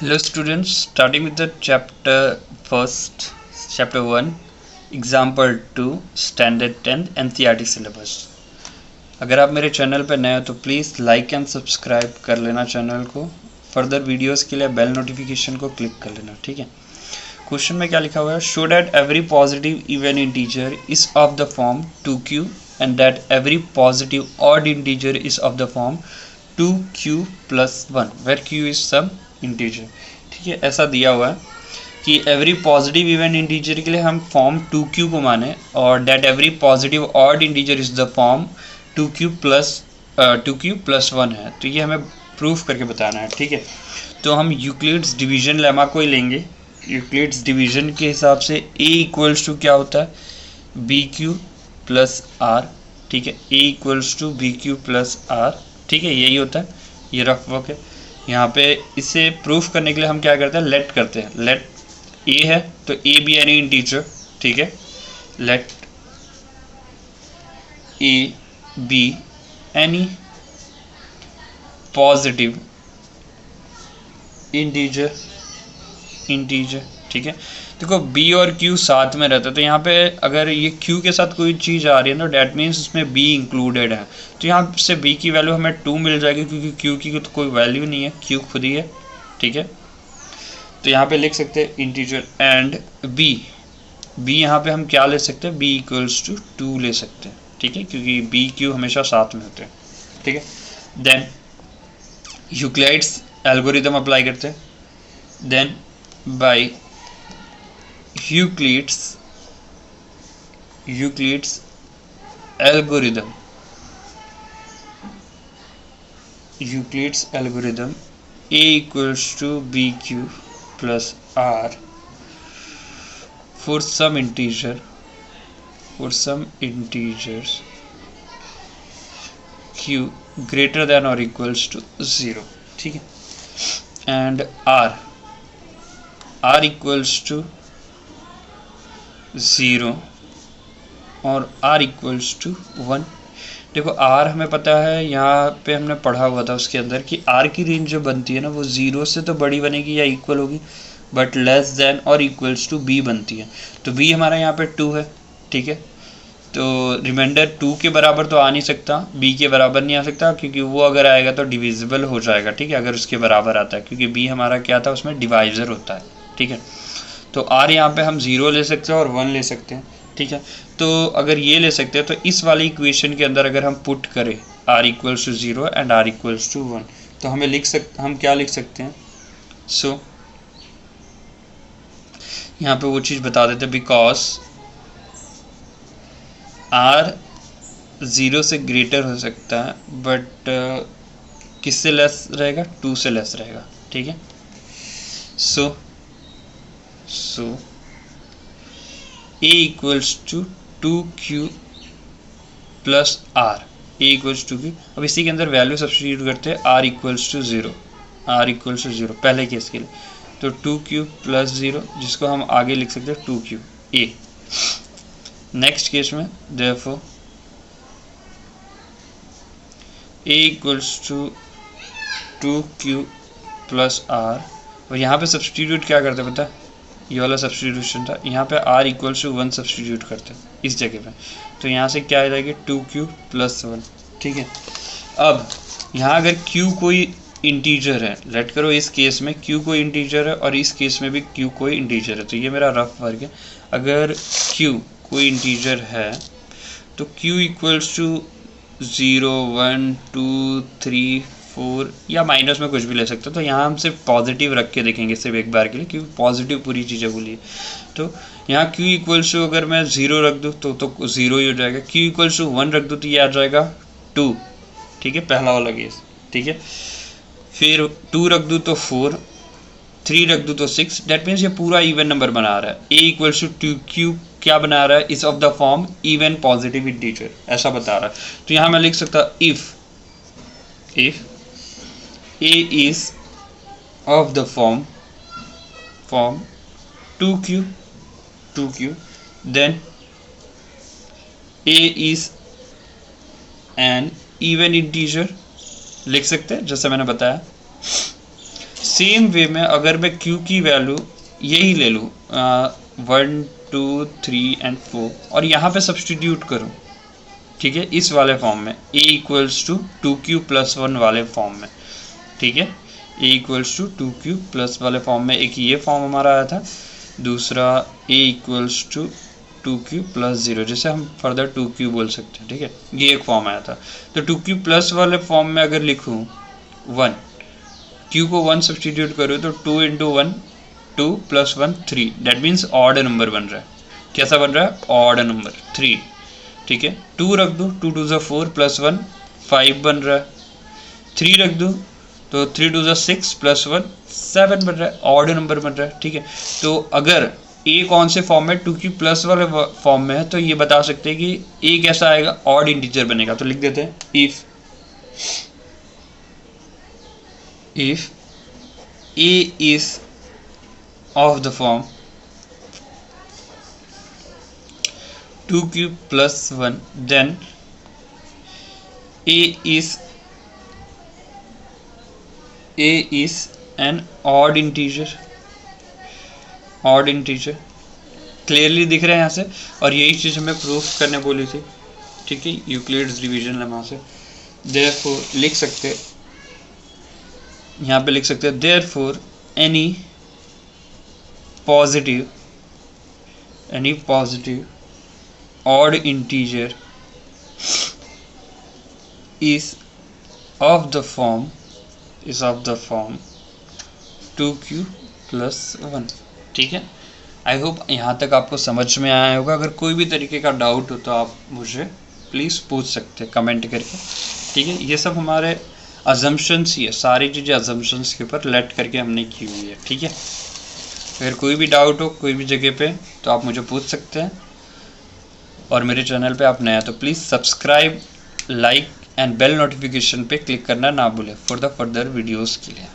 Hello students, starting with the chapter 1, example 2, standard 10 NCERT syllabus। अगर आप मेरे channel पर नए हो तो प्लीज़ लाइक एंड सब्सक्राइब कर लेना चैनल को। फर्दर वीडियोस के लिए बेल नोटिफिकेशन को क्लिक कर लेना, ठीक है। क्वेश्चन में क्या लिखा हुआ है, show that every positive even integer is of the form 2q and that every positive odd integer is of the form 2q + 1 where q is some integer. ठीक है, ऐसा दिया हुआ है कि एवरी पॉजिटिव इवन इंटीजर के लिए हम फॉर्म 2q को माने और that every positive odd integer is the form 2q + 1 है। तो ये हमें प्रूफ करके बताना है, ठीक है। तो हम यूक्लिड्स डिवीजन लेमा को ही लेंगे। यूक्लिड्स डिवीजन के हिसाब से a = क्या होता है, bq + r, ठीक है। a = bq + r, ठीक है, यही होता है। ये रफ वर्क है। यहाँ पे इसे प्रूफ करने के लिए हम क्या करते हैं, लेट करते हैं। लेट a है तो a भी एनी इंटीजर, ठीक है। Let a be any positive integer, ठीक है। देखो b और q साथ में रहता है, तो यहाँ पे अगर ये q के साथ कोई चीज़ आ रही है ना, डैट मीन्स उसमें b इंक्लूडेड है। तो यहाँ से b की वैल्यू हमें 2 मिल जाएगी, क्योंकि q की तो कोई वैल्यू नहीं है, q खुद ही है, ठीक है। तो यहाँ पे लिख सकते हैं इंटीजर एंड b यहाँ पे हम क्या ले सकते हैं, b = 2 ले सकते हैं, ठीक है, क्योंकि b q हमेशा साथ में होते हैं, ठीक है। देन यूक्लिड्स एल्गोरिथम अप्लाई करते हैं। Then by Euclid's algorithm a = bq + r for some integers q greater than or equals to 0, ठीक है। एंड r = 0 और r = 1। देखो r हमें पता है, यहाँ पे हमने पढ़ा हुआ था उसके अंदर कि r की रेंज जो बनती है ना, वो 0 से तो बड़ी बनेगी या इक्वल होगी, बट लेस देन और इक्वल्स टू b बनती है। तो b हमारा यहाँ पे 2 है, ठीक है। तो रिमाइंडर 2 के बराबर तो आ नहीं सकता, b के बराबर नहीं आ सकता, क्योंकि वो अगर आएगा तो डिविजिबल हो जाएगा, ठीक है, अगर उसके बराबर आता है, क्योंकि b हमारा क्या था, उसमें डिवाइजर होता है, ठीक है। तो r यहाँ पे हम 0 ले सकते हैं और 1 ले सकते हैं, ठीक है। तो अगर ये ले सकते हैं तो इस वाली इक्वेशन के अंदर अगर हम पुट करें r = 0 एंड r = 1, तो हम क्या लिख सकते हैं। सो यहाँ पे वो चीज़ बता देते, बिकॉज r 0 से ग्रेटर हो सकता है, बट किससे लेस रहेगा, 2 से लेस रहेगा, ठीक है। सो a = 2q + r, a = 2q। अब इसी के अंदर वैल्यू सब्स्टिट्यूट करते हैं, r = 0 पहले केस के लिए, तो 2q + 0, जिसको हम आगे लिख सकते हैं 2q a। नेक्स्ट केस में therefore a = 2q + r, और यहाँ पे सब्स्टिट्यूट क्या करते हैं पता है, ये वाला सब्स्टिट्यूशन था, यहाँ पे r = 1 सब्स्टिट्यूट करते हैं इस जगह पे, तो यहाँ से क्या आ जाएगी 2q + 1, ठीक है। अब यहाँ अगर q कोई इंटीजर है, लेट करो इस केस में q कोई इंटीजर है और इस केस में भी q कोई इंटीजर है, तो ये मेरा रफ वर्क है। अगर q कोई इंटीजर है तो q = 0, 1, 2, 3, 4 या माइनस में कुछ भी ले सकते हो। तो यहाँ हम सिर्फ पॉजिटिव रख के देखेंगे सिर्फ एक बार के लिए, क्योंकि पॉजिटिव पूरी चीज़ें बोली है। तो यहाँ q = अगर मैं 0 रख दूँ तो 0 ही हो जाएगा, q = 1 रख दूँ तो ये आ जाएगा 2, ठीक है, पहला वाला केस, ठीक है। फिर 2 रख दूँ तो 4, 3 रख दूँ तो 6, डेट मीन्स ये पूरा इवन नंबर बना रहा है। a = 2q क्या बना रहा है, is of the form even positive integer, ऐसा बता रहा है। तो यहाँ मैं लिख सकता if a is of the form 2q, then a is an even integer, लिख सकते हैं जैसे मैंने बताया। सेम वे में अगर मैं q की वैल्यू यही ले लूँ 1 2 3 एंड 4 और यहाँ पे सब्सटीट्यूट करूँ, ठीक है, इस वाले फॉर्म में a equals to 2q plus 1 वाले फॉर्म में, ठीक है, a equals to 2q plus वाले फॉर्म में एक ये फॉर्म हमारा आया था, दूसरा a equals to 2q plus 0, जैसे हम फर्दर 2q बोल सकते हैं, ठीक है, ये एक फॉर्म आया था। तो 2q प्लस वाले फॉर्म में अगर लिखूँ 1, q को 1 सब्सटीट्यूट करूँ तो 2 into 1 2 plus 1 3, that means odd number बन रहा है। कैसा बन रहा है? ऑड नंबर 3, ठीक है। 2 रख दूँ, 2 2 ज़ा 4 प्लस 1 5 बन रहा है। 3 रख दूँ तो 3 2 ज़ा 6 प्लस 1 7 बन रहा है, ऑड नंबर बन रहा है, ठीक है। तो अगर a कौन से फॉर्म में 2q प्लस वाले फॉर्म में है तो ये बता सकते हैं कि a कैसा आएगा? ऑड इंटीजर बनेगा। तो लिख देते हैं if a is of the form 2q plus 1 then a is an odd integer। Odd integer clearly दिख रहा है यहाँ से, और यही चीज़ हमें प्रूफ करने बोली थी, ठीक है, यूक्लिड्स डिवीजन लेमा से। देयरफॉर लिख सकते, यहाँ पे लिख सकते हैं therefore any positive odd integer is of the form 2q plus 1, ठीक है। आई होप यहाँ तक आपको समझ में आया होगा। अगर कोई भी तरीके का डाउट हो तो आप मुझे प्लीज़ पूछ सकते हैं कमेंट करके, ठीक है। ये सब हमारे अजम्पशंस ही है, सारी चीज़ें अजम्पशंस के ऊपर लेट करके हमने की हुई है, ठीक है। अगर कोई भी डाउट हो कोई भी जगह पे तो आप मुझे पूछ सकते हैं, और मेरे चैनल पे आप नए हैं तो please subscribe, like and bell notification पे क्लिक करना ना भूलें फॉर द फर्दर वीडियोज़ के लिए।